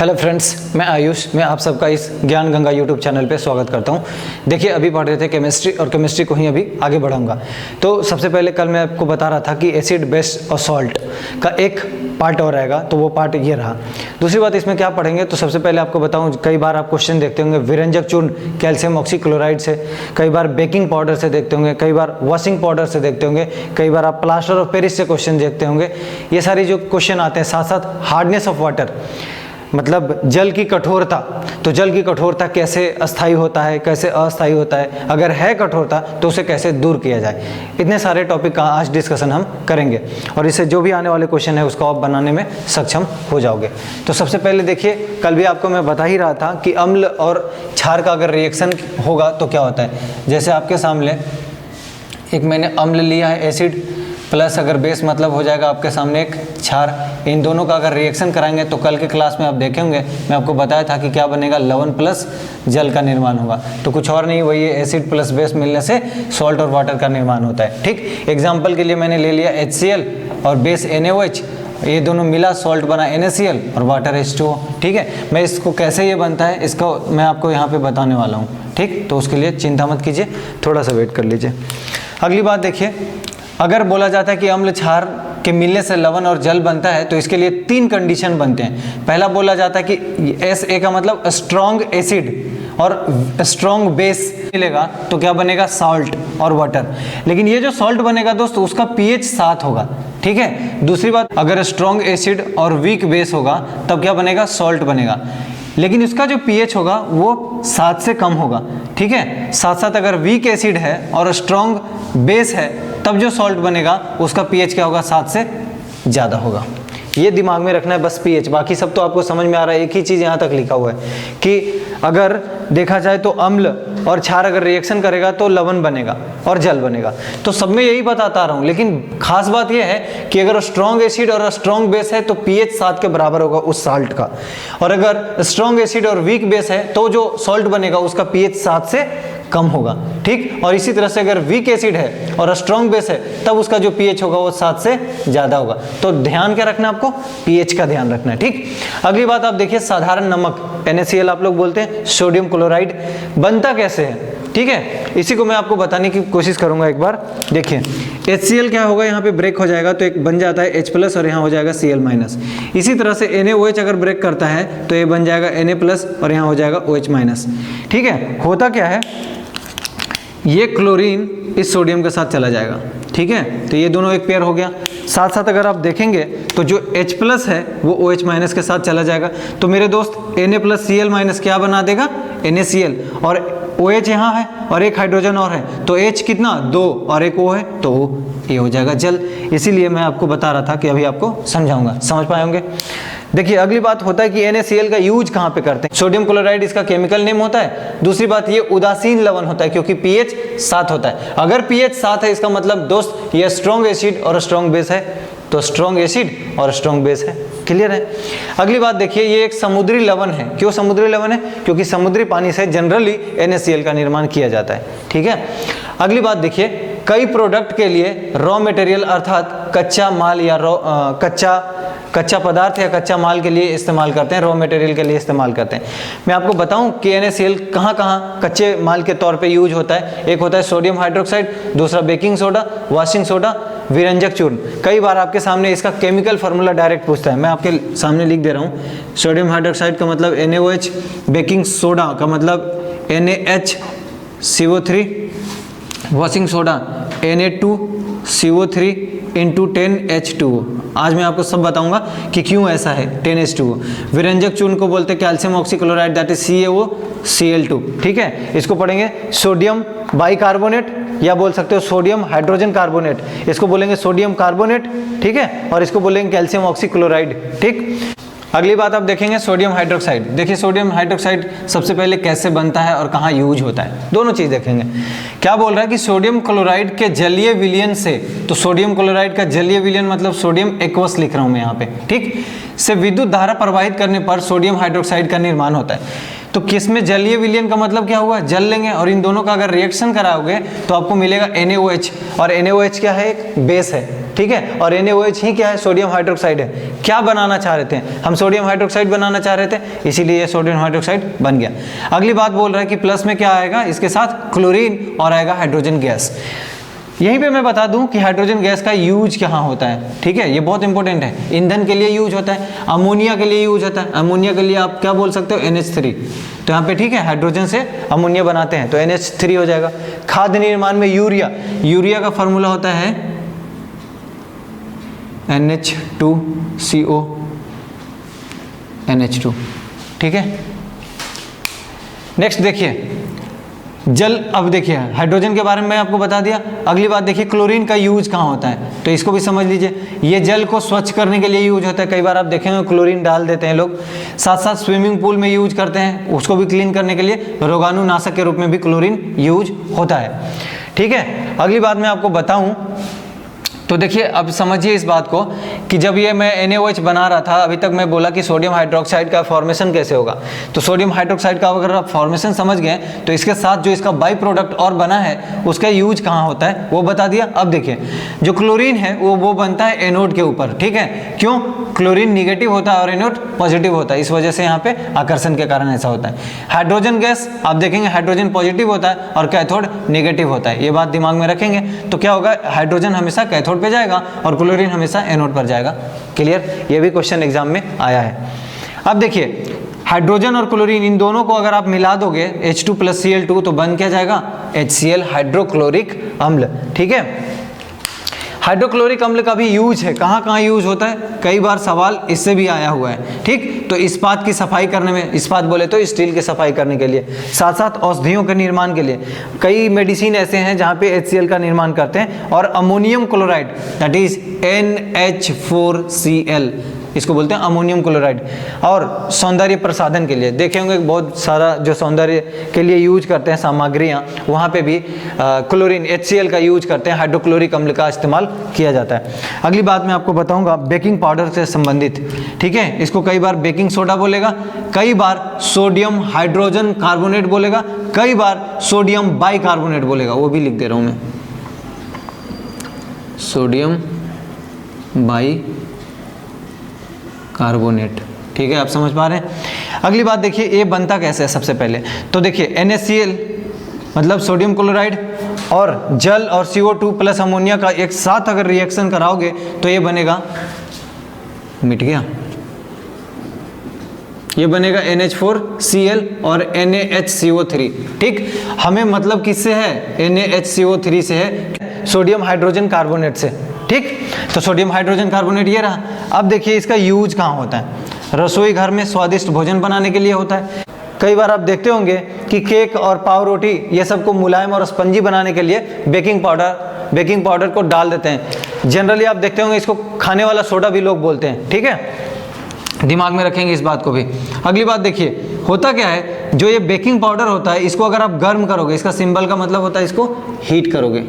Hello friends, मैं आयुष। मैं आप सबका इस ज्ञान गंगा यूट्यूब चैनल पे स्वागत करता हूं। देखिए, अभी पढ़ रहे थे केमिस्ट्री और केमिस्ट्री को ही अभी आगे बढ़ाऊंगा। तो सबसे पहले कल मैं आपको बता रहा था कि एसिड, बेस और सॉल्ट का एक पार्ट और रहेगा, तो वो पार्ट ये रहा। दूसरी बात इसमें क्या पढ़ेंगे, तो सबसे पहले आपको बताऊं, कई बार आप क्वेश्चन देखते होंगे विरंजक चूर्ण कैल्शियम ऑक्सीक्लोराइड से, कई बार बेकिंग पाउडर से देखते होंगे, कई बार वॉशिंग पाउडर से देखते होंगे, कई बार आप प्लास्टर ऑफ पेरिस से क्वेश्चन देखते होंगे। ये सारी जो क्वेश्चन आते हैं, साथ साथ हार्डनेस ऑफ वाटर मतलब जल की कठोरता, तो जल की कठोरता कैसे अस्थायी होता है, कैसे अस्थायी होता है, अगर है कठोरता तो उसे कैसे दूर किया जाए, इतने सारे टॉपिक का आज डिस्कशन हम करेंगे और इससे जो भी आने वाले क्वेश्चन है उसको आप बनाने में सक्षम हो जाओगे। तो सबसे पहले देखिए, कल भी आपको मैं बता ही रहा था कि अम्ल और क्षार का अगर रिएक्शन होगा तो क्या होता है। जैसे आपके सामने एक मैंने अम्ल लिया है, एसिड, प्लस अगर बेस मतलब हो जाएगा आपके सामने एक क्षार। इन दोनों का अगर रिएक्शन कराएंगे तो कल के क्लास में आप देखेंगे, मैं आपको बताया था कि क्या बनेगा, लवण प्लस जल का निर्माण होगा। तो कुछ और नहीं, वही एसिड प्लस बेस मिलने से सॉल्ट और वाटर का निर्माण होता है। ठीक, एग्जाम्पल के लिए मैंने ले लिया HCl और बेस NaOH, ये दोनों मिला सॉल्ट बना NaCl और वाटर H2O। ठीक है, मैं इसको कैसे ये बनता है इसको मैं आपको यहाँ पे बताने वाला हूँ। ठीक, तो उसके लिए चिंता मत कीजिए, थोड़ा सा वेट कर लीजिए। अगली बात देखिए, अगर बोला जाता है कि अम्ल क्षार के मिलने से लवण और जल बनता है तो इसके लिए 3 कंडीशन बनते हैं। पहला बोला जाता है कि SA का मतलब स्ट्रॉन्ग एसिड और स्ट्रॉन्ग बेस मिलेगा तो क्या बनेगा, सॉल्ट और वाटर। लेकिन ये जो सॉल्ट बनेगा दोस्तों, उसका pH 7 होगा। ठीक है, दूसरी बात, अगर स्ट्रॉन्ग एसिड और वीक बेस होगा तब क्या बनेगा, सॉल्ट बनेगा। लेकिन इसका जो pH होगा वो 7 से कम होगा। ठीक है, साथ साथ अगर वीक एसिड है और स्ट्रॉन्ग बेस है तब जो सॉल्ट बनेगा उसका pH क्या होगा, 7 से ज़्यादा होगा। ये दिमाग में रखना है बस pH, बाकी सब तो आपको समझ में आ रहा है। एक ही चीज़ यहाँ तक लिखा हुआ है कि अगर देखा जाए तो अम्ल और क्षार अगर रिएक्शन करेगा तो लवण बनेगा और जल बनेगा। तो सब में यही बताता रहा हूँ, लेकिन खास बात यह है कि अगर स्ट्रॉन्ग एसिड और स्ट्रॉन्ग बेस है तो pH 7 के बराबर होगा उस सॉल्ट का, और अगर स्ट्रॉन्ग एसिड और वीक बेस है तो जो सॉल्ट बनेगा उसका pH 7 से कम होगा। ठीक, और इसी तरह से अगर वीक एसिड है और स्ट्रॉन्ग बेस है तब उसका जो pH होगा वो 7 से ज़्यादा होगा। तो ध्यान क्या रखना है आपको, pH का ध्यान रखना है। ठीक, अगली बात आप देखिए, साधारण नमक NaCl आप लोग बोलते हैं, सोडियम क्लोराइड बनता कैसे है। ठीक है, इसी को मैं आपको बताने की कोशिश करूंगा एक बार। देखिए, HCl क्या होगा, यहाँ पे ब्रेक हो जाएगा तो एक बन जाता है H+ और यहाँ हो जाएगा Cl-। इसी तरह से NaOH अगर ब्रेक करता है तो ये बन जाएगा Na+ और यहाँ हो जाएगा OH-। ठीक है, होता क्या है, ये क्लोरीन इस सोडियम के साथ चला जाएगा। ठीक है, तो ये दोनों एक पेयर हो गया। साथ साथ अगर आप देखेंगे तो जो H+ है वो OH- के साथ चला जाएगा। तो मेरे दोस्त Na+ Cl- क्या बना देगा, NaCl, और OH यहाँ है और एक हाइड्रोजन और है तो H कितना, 2 और एक O है तो ये हो जाएगा जल। इसीलिए मैं आपको बता रहा था कि अभी आपको समझाऊंगा, समझ पाए होंगे। देखिए, अगली बात होता है कि NaCl का यूज कहाँ पे करते हैं। सोडियम क्लोराइड इसका केमिकल नेम होता है। दूसरी बात, ये उदासीन लवण होता है क्योंकि pH 7 होता है। अगर pH 7 है इसका मतलब दोस्त ये स्ट्रॉन्ग एसिड और स्ट्रॉन्ग बेस है, तो स्ट्रॉन्ग एसिड और स्ट्रॉन्ग बेस है। क्लियर है। अगली बात देखिए, ये एक समुद्री लवण है। क्यों समुद्री लवण है, क्योंकि समुद्री पानी से जनरली NaCl का निर्माण किया जाता है। ठीक है, अगली बात देखिए, कई प्रोडक्ट के लिए रॉ मटेरियल अर्थात कच्चा माल या कच्चा पदार्थ या कच्चा माल के लिए इस्तेमाल करते हैं, रॉ मटेरियल के लिए इस्तेमाल करते हैं। मैं आपको बताऊं कि NaCl कहाँ कहाँ कच्चे माल के तौर पे यूज होता है। एक होता है सोडियम हाइड्रोक्साइड, दूसरा बेकिंग सोडा, वॉशिंग सोडा, विरंजक चूर्ण। कई बार आपके सामने इसका केमिकल फार्मूला डायरेक्ट पूछता है, मैं आपके सामने लिख दे रहा हूँ। सोडियम हाइड्रोक्साइड का मतलब NaOH, बेकिंग सोडा का मतलब NaHCO3, washing soda Na2CO3 × 10H2O। आज मैं आपको सब बताऊंगा कि क्यों ऐसा है 10H2O। विरंजक चूर्ण को बोलते हैं calcium oxychloride, that is CaOCl2। ठीक है, इसको पढ़ेंगे सोडियम बाइकार्बोनेट या बोल सकते हो सोडियम हाइड्रोजन कार्बोनेट, इसको बोलेंगे सोडियम कार्बोनेट। ठीक है, और इसको बोलेंगे कैल्शियम ऑक्सीक्लोराइड। ठीक, अगली बात आप देखेंगे सोडियम हाइड्रोक्साइड। देखिए, सोडियम हाइड्रोक्साइड सबसे पहले कैसे बनता है और कहाँ यूज होता है, दोनों चीज देखेंगे। क्या बोल रहा है कि सोडियम क्लोराइड के जलीय विलयन से, तो सोडियम क्लोराइड का जलीय विलयन मतलब सोडियम एक्वस लिख रहा हूं मैं यहाँ पे, ठीक, से विद्युत धारा प्रवाहित करने पर सोडियम हाइड्रोक्साइड का निर्माण होता है। तो किस में जलीय विलयन का मतलब क्या हुआ, जल लेंगे और इन दोनों का अगर रिएक्शन कराओगे तो आपको मिलेगा NaOH, और NaOH क्या है, एक बेस है, ठीक है, और NaOH ही क्या है, सोडियम हाइड्रोक्साइड है। क्या बनाना चाह रहे थे हम, सोडियम हाइड्रोक्साइड बनाना चाह रहे थे, इसीलिए ये सोडियम हाइड्रोक्साइड बन गया। अगली बात बोल रहा है कि प्लस में क्या आएगा, इसके साथ क्लोरीन और आएगा हाइड्रोजन गैस। यहीं पे मैं बता दूं कि हाइड्रोजन गैस का यूज कहाँ होता है, ठीक है, ये बहुत इंपॉर्टेंट है। ईंधन के लिए यूज होता है, अमोनिया के लिए यूज होता है। अमोनिया के लिए आप क्या बोल सकते हो, NH3, तो यहाँ पे ठीक है हाइड्रोजन से अमोनिया बनाते हैं तो NH3 हो जाएगा। खाद्य निर्माण में यूरिया, यूरिया का फॉर्मूला होता है NH2CO NH2, ठीक है। नेक्स्ट देखिए जल, अब देखिए हाइड्रोजन के बारे में मैं आपको बता दिया। अगली बात देखिए क्लोरीन का यूज कहाँ होता है, तो इसको भी समझ लीजिए। ये जल को स्वच्छ करने के लिए यूज होता है, कई बार आप देखेंगे क्लोरीन डाल देते हैं लोग। साथ साथ स्विमिंग पूल में यूज करते हैं, उसको भी क्लीन करने के लिए रोगाणुनाशक के रूप में भी क्लोरीन यूज होता है, ठीक है। अगली बात मैं आपको बताऊं तो देखिए अब समझिए इस बात को कि जब ये मैं NaOH बना रहा था, अभी तक मैं बोला कि सोडियम हाइड्रोक्साइड का फॉर्मेशन कैसे होगा, तो सोडियम हाइड्रोक्साइड का अगर आप फॉर्मेशन समझ गए तो इसके साथ जो इसका बाई प्रोडक्ट और बना है उसका यूज कहाँ होता है वो बता दिया। अब देखिए जो क्लोरीन है वो बनता है एनोड के ऊपर, ठीक है। क्यों, क्लोरीन निगेटिव होता है और एनोड पॉजिटिव होता है, इस वजह से यहाँ पे आकर्षण के कारण ऐसा होता है। हाइड्रोजन गैस आप देखेंगे हाइड्रोजन पॉजिटिव होता है और कैथोड नेगेटिव होता है, ये बात दिमाग में रखेंगे। तो क्या होगा, हाइड्रोजन हमेशा कैथोड पे जाएगा और क्लोरीन हमेशा एनोड पर जाएगा। क्लियर, ये भी क्वेश्चन एग्जाम में आया है। अब देखिए हाइड्रोजन और क्लोरीन इन दोनों को अगर आप मिला दोगे H2 + Cl2 तो बन क्या जाएगा, HCl हाइड्रोक्लोरिक अम्ल, ठीक है। हाइड्रोक्लोरिक अम्ल का भी यूज है, कहाँ कहाँ यूज होता है, कई बार सवाल इससे भी आया हुआ है, ठीक। तो इस्पात की सफाई करने में, इस्पात बोले तो स्टील की सफाई करने के लिए, साथ साथ औषधियों के निर्माण के लिए, कई मेडिसिन ऐसे हैं जहाँ पे HCl का निर्माण करते हैं। और ammonium chloride that is NH4Cl, इसको बोलते हैं अमोनियम क्लोराइड। और सौंदर्य प्रसाधन के लिए देखे होंगे बहुत सारा जो सौंदर्य के लिए यूज करते हैं सामग्रियाँ, वहाँ पे भी क्लोरीन HCl का यूज करते हैं, हाइड्रोक्लोरिक अम्ल का इस्तेमाल किया जाता है। अगली बात मैं आपको बताऊंगा बेकिंग पाउडर से संबंधित, ठीक है। इसको कई बार बेकिंग सोडा बोलेगा, कई बार सोडियम हाइड्रोजन कार्बोनेट बोलेगा, कई बार सोडियम बाइकार्बोनेट बोलेगा, वो भी लिख दे रहा हूँ मैं, सोडियम बाइकार्बोनेट, ठीक है, आप समझ पा रहे हैं। अगली बात देखिए ये बनता कैसे है, सबसे पहले तो देखिए NaCl मतलब सोडियम क्लोराइड और जल और CO2 प्लस अमोनिया का एक साथ अगर रिएक्शन कराओगे तो ये बनेगा, मिट गया, ये बनेगा NH4Cl और NaHCO3, ठीक। हमें मतलब किससे है, NaHCO3 से है, सोडियम हाइड्रोजन कार्बोनेट से, ठीक। तो सोडियम हाइड्रोजन कार्बोनेट ये रहा। अब देखिए इसका यूज कहाँ होता है, रसोई घर में स्वादिष्ट भोजन बनाने के लिए होता है। कई बार आप देखते होंगे कि केक और पाव रोटी ये सबको मुलायम और स्पंजी बनाने के लिए बेकिंग पाउडर को डाल देते हैं। जनरली आप देखते होंगे इसको खाने वाला सोडा भी लोग बोलते हैं, ठीक है, दिमाग में रखेंगे इस बात को भी। अगली बात देखिए होता क्या है, जो ये बेकिंग पाउडर होता है इसको अगर आप गर्म करोगे, इसका सिंबल का मतलब होता है इसको हीट करोगे,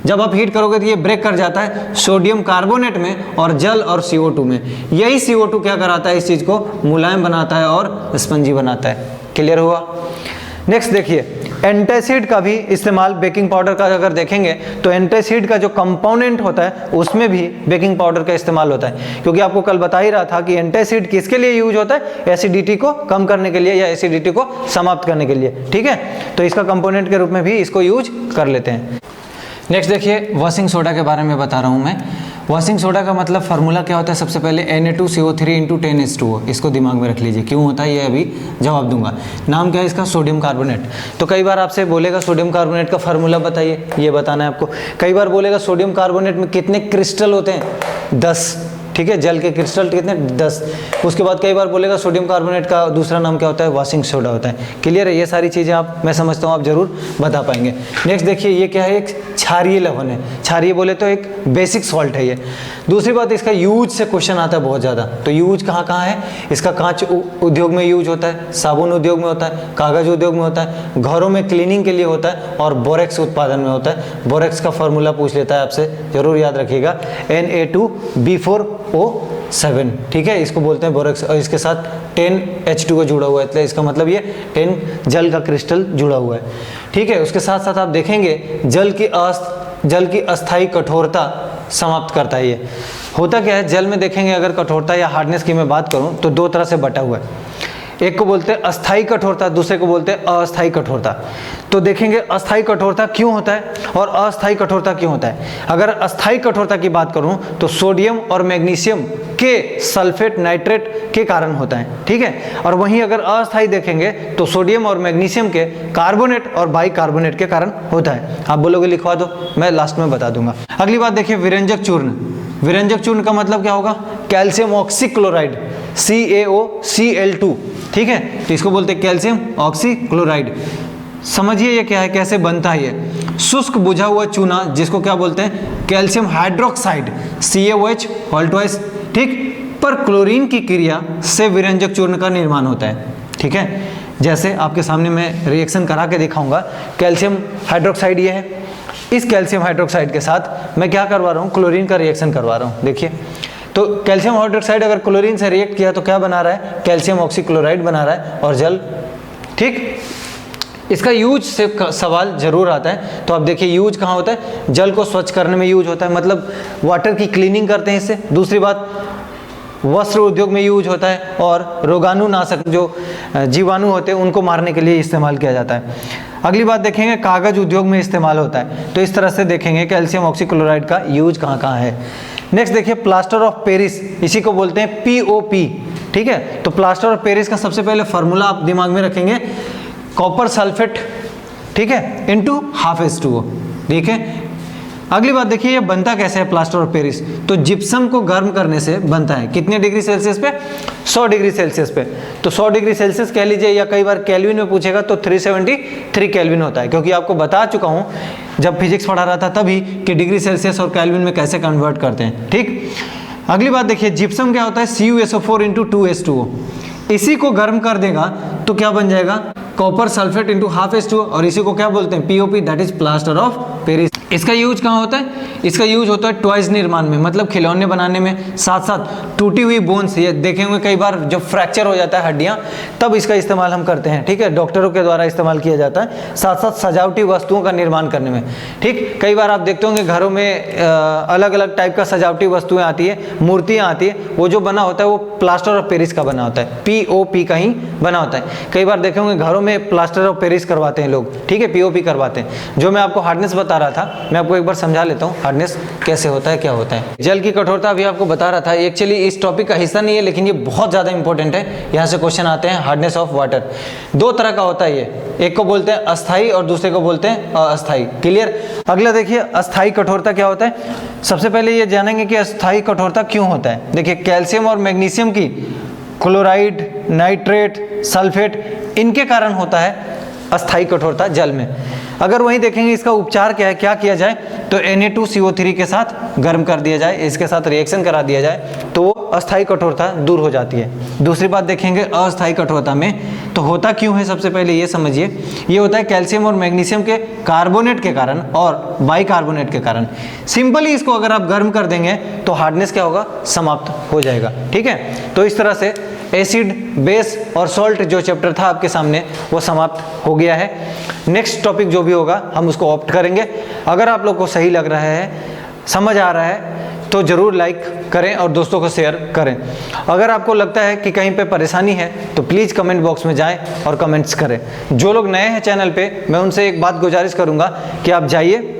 जब आप हीट करोगे तो ये ब्रेक कर जाता है सोडियम कार्बोनेट में और जल और CO2 में। यही CO2 क्या कराता है, इस चीज़ को मुलायम बनाता है और स्पंजी बनाता है। क्लियर हुआ। नेक्स्ट देखिए एंटासिड का भी इस्तेमाल बेकिंग पाउडर का अगर देखेंगे तो एंटासिड का जो कंपोनेंट होता है उसमें भी बेकिंग पाउडर का इस्तेमाल होता है, क्योंकि आपको कल बता ही रहा था कि एंटासिड किसके लिए यूज होता है, एसिडिटी को कम करने के लिए या एसिडिटी को समाप्त करने के लिए, ठीक है। तो इसका कंपोनेंट के रूप में भी इसको यूज कर लेते हैं। नेक्स्ट देखिए वॉशिंग सोडा के बारे में बता रहा हूँ मैं। वॉशिंग सोडा का मतलब फार्मूला क्या होता है, सबसे पहले Na2CO3 × 10H2O, इसको दिमाग में रख लीजिए, क्यों होता है ये अभी जवाब दूंगा। नाम क्या है इसका, सोडियम कार्बोनेट। तो कई बार आपसे बोलेगा सोडियम कार्बोनेट का फार्मूला बताइए, ये बताना है आपको। कई बार बोलेगा सोडियम कार्बोनेट में कितने क्रिस्टल होते हैं, 10, ठीक है, जल के क्रिस्टल कितने, 10। उसके बाद कई बार बोलेगा सोडियम कार्बोनेट का दूसरा नाम क्या होता है, वॉशिंग सोडा होता है। क्लियर है, ये सारी चीज़ें आप, मैं समझता हूँ आप जरूर बता पाएंगे। नेक्स्ट देखिए ये क्या है, एक क्षारीय लवण है, क्षारीय बोले तो एक बेसिक सॉल्ट है ये। दूसरी बात इसका यूज से क्वेश्चन आता है बहुत ज़्यादा, तो यूज कहाँ कहाँ है इसका, कांच उद्योग में यूज होता है, साबुन उद्योग में होता है, कागज उद्योग में होता है, घरों में क्लीनिंग के लिए होता है और बोरेक्स उत्पादन में होता है। बोरेक्स का फॉर्मूला पूछ लेता है आपसे, जरूर याद रखिएगा, Na2B4 10O7, ठीक है, इसको बोलते हैं बोरेक्स, और इसके साथ 10H2O जुड़ा हुआ है, तो इसका मतलब ये 10 जल का क्रिस्टल जुड़ा हुआ है, ठीक है। उसके साथ साथ आप देखेंगे जल की अस्थायी कठोरता समाप्त करता है। ये होता क्या है, जल में देखेंगे अगर कठोरता या हार्डनेस की मैं बात करूं तो दो तरह से बटा हुआ है, एक को बोलते हैं अस्थायी कठोरता, दूसरे को बोलते हैं अस्थायी कठोरता। तो देखेंगे अस्थायी कठोरता क्यों होता है और अस्थायी कठोरता क्यों होता है। अगर अस्थायी कठोरता की बात करूं तो सोडियम और मैग्नीशियम के सल्फेट नाइट्रेट के कारण होता है, ठीक है। और वहीं अगर अस्थायी देखेंगे तो सोडियम और मैग्नीशियम के कार्बोनेट और बाइकार्बोनेट के कारण होता है। आप बोलोगे लिखवा दो, मैं लास्ट में बता दूंगा। अगली बात देखिए विरंजक चूर्ण। विरंजक चूर्ण का मतलब क्या होगा, कैल्शियम ऑक्सीक्लोराइड CaOCl2, ठीक है, तो इसको बोलते हैं कैल्शियम ऑक्सीक्लोराइड। समझिए ये क्या है, कैसे बनता है ये शुष्क बुझा हुआ चूना, जिसको क्या बोलते हैं कैल्शियम हाइड्रोक्साइड CaOH, ठीक, पर क्लोरीन की क्रिया से विरंजक चूर्ण का निर्माण होता है, ठीक है। जैसे आपके सामने मैं रिएक्शन करा के दिखाऊंगा, कैल्शियम हाइड्रोक्साइड ये है, इस कैल्शियम हाइड्रोक्साइड के साथ मैं क्या करवा रहा हूँ, क्लोरीन का रिएक्शन करवा रहा हूँ। देखिए तो कैल्शियम हाइड्रोक्साइड अगर क्लोरीन से रिएक्ट किया तो क्या बना रहा है, कैल्शियम ऑक्सीक्लोराइड बना रहा है और जल, ठीक। इसका यूज से सवाल जरूर आता है, तो आप देखिए यूज कहाँ होता है, जल को स्वच्छ करने में यूज होता है, मतलब वाटर की क्लीनिंग करते हैं इससे। दूसरी बात वस्त्र उद्योग में यूज होता है, और रोगाणुनाशक जो जीवाणु होते हैं उनको मारने के लिए इस्तेमाल किया जाता है। अगली बात देखेंगे कागज उद्योग में इस्तेमाल होता है। तो इस तरह से देखेंगे कैल्शियम ऑक्सीक्लोराइड का यूज कहाँ कहाँ है। नेक्स्ट देखिए प्लास्टर ऑफ पेरिस, इसी को बोलते हैं POP, ठीक है। तो प्लास्टर ऑफ पेरिस का सबसे पहले फार्मूला आप दिमाग में रखेंगे, कॉपर सल्फेट, ठीक है, इंटू ½ H2O, ठीक है। अगली बात देखिए ये बनता कैसे है प्लास्टर ऑफ पेरिस, तो जिप्सम को गर्म करने से बनता है। कितने डिग्री सेल्सियस पे, 100 डिग्री सेल्सियस पे। तो 100 डिग्री सेल्सियस कह लीजिए, या कई बार केल्विन में पूछेगा तो 373 केल्विन होता है, क्योंकि आपको बता चुका हूं जब फिजिक्स पढ़ा रहा था तभी कि डिग्री सेल्सियस और केल्विन में कैसे कन्वर्ट करते हैं, ठीक। अगली बात देखिए जिप्सम क्या होता है, CuSO4 इंटू 2H2O। इसी को गर्म कर देगा तो क्या बन जाएगा, कॉपर सल्फेट इंटू ½ H2O, और इसी को क्या बोलते हैं, POP, that is plaster of Paris. इसका यूज कहाँ होता है, इसका यूज होता है टॉयज निर्माण में, मतलब खिलौने बनाने में, साथ साथ टूटी हुई बोन्स, ये देखेंगे कई बार जब फ्रैक्चर हो जाता है हड्डियाँ, तब इसका इस्तेमाल हम करते हैं, ठीक है, डॉक्टरों के द्वारा इस्तेमाल किया जाता है, साथ साथ सजावटी वस्तुओं का निर्माण करने में, ठीक। कई बार आप देखते होंगे घरों में अलग अलग टाइप का सजावटी वस्तुएं आती है, मूर्तियाँ आती है, वो जो बना होता है वो प्लास्टर ऑफ पेरिस का बना होता है, POP का ही बना होता है। कई बार देखे होंगे घरों में प्लास्टर ऑफ पेरिस करवाते हैं लोग, ठीक है, POP करवाते हैं। जो मैं आपको हार्डनेस बता रहा था, मैं आपको एक बार समझा लेता हूँ हार्डनेस कैसे होता है, क्या होता है। जल की कठोरता अभी आपको बता रहा था, एक्चुअली इस टॉपिक का हिस्सा नहीं है, लेकिन ये बहुत ज़्यादा इंपॉर्टेंट है, यहाँ से क्वेश्चन आते हैं। हार्डनेस ऑफ वाटर दो तरह का होता है, ये एक को बोलते हैं अस्थाई और दूसरे को बोलते हैं अस्थाई, क्लियर। अगला देखिए अस्थाई कठोरता क्या होता है। सबसे पहले ये जानेंगे कि अस्थाई कठोरता क्यों होता है। देखिए कैल्शियम और मैग्नीशियम की क्लोराइड, नाइट्रेट, सल्फेट, इनके कारण होता है अस्थाई कठोरता जल में। अगर वहीं देखेंगे इसका उपचार क्या है, क्या किया जाए, तो Na2CO3 के साथ गर्म कर दिया जाए, इसके साथ रिएक्शन करा दिया जाए तो वो अस्थाई कठोरता दूर हो जाती है। दूसरी बात देखेंगे अस्थाई कठोरता में, तो होता क्यों है, सबसे पहले ये समझिए, ये होता है कैल्शियम और मैग्नीशियम के कार्बोनेट के कारण और बाइकार्बोनेट के कारण। सिंपली इसको अगर आप गर्म कर देंगे तो हार्डनेस क्या होगा, समाप्त हो जाएगा, ठीक है। तो इस तरह से एसिड, बेस और सॉल्ट जो चैप्टर था आपके सामने वो समाप्त हो गया है। नेक्स्ट टॉपिक जो भी होगा हम उसको ऑप्ट करेंगे। अगर आप लोग को सही लग रहा है, समझ आ रहा है, तो ज़रूर लाइक करें और दोस्तों को शेयर करें। अगर आपको लगता है कि कहीं पे परेशानी है तो प्लीज़ कमेंट बॉक्स में जाएं और कमेंट्स करें। जो लोग नए हैं चैनल पे, मैं उनसे एक बात गुजारिश करूंगा कि आप जाइए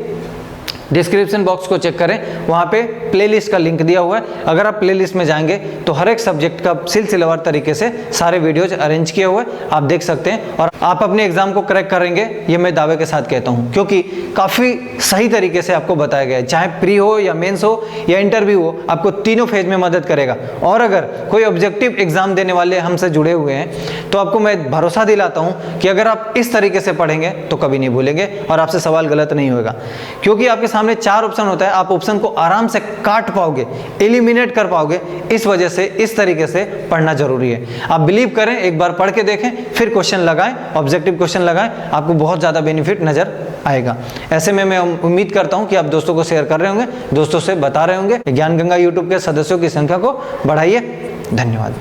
डिस्क्रिप्शन बॉक्स को चेक करें, वहाँ पे प्लेलिस्ट का लिंक दिया हुआ है। अगर आप प्लेलिस्ट में जाएंगे तो हर एक सब्जेक्ट का सिलसिलेवार तरीके से सारे वीडियोज अरेंज किए हुए आप देख सकते हैं, और आप अपने एग्जाम को क्रैक करेंगे, ये मैं दावे के साथ कहता हूँ, क्योंकि काफ़ी सही तरीके से आपको बताया गया है। चाहे प्री हो या मेंस हो या इंटरव्यू हो, आपको तीनों फेज में मदद करेगा। और अगर कोई ऑब्जेक्टिव एग्जाम देने वाले हमसे जुड़े हुए हैं तो आपको मैं भरोसा दिलाता हूँ कि अगर आप इस तरीके से पढ़ेंगे तो कभी नहीं भूलेंगे और आपसे सवाल गलत नहीं होगा, क्योंकि आपके सामने 4 ऑप्शन होता है, आप ऑप्शन को आराम से काट पाओगे, एलिमिनेट कर पाओगे। इस वजह से इस तरीके से पढ़ना जरूरी है। आप बिलीव करें, एक बार पढ़ के देखें, फिर क्वेश्चन लगाएं, ऑब्जेक्टिव क्वेश्चन लगाएं, आपको बहुत ज़्यादा बेनिफिट नजर आएगा। ऐसे में मैं उम्मीद करता हूं कि आप दोस्तों को शेयर कर रहे होंगे, दोस्तों से बता रहे होंगे। ज्ञान गंगा यूट्यूब के सदस्यों की संख्या को बढ़ाइए। धन्यवाद।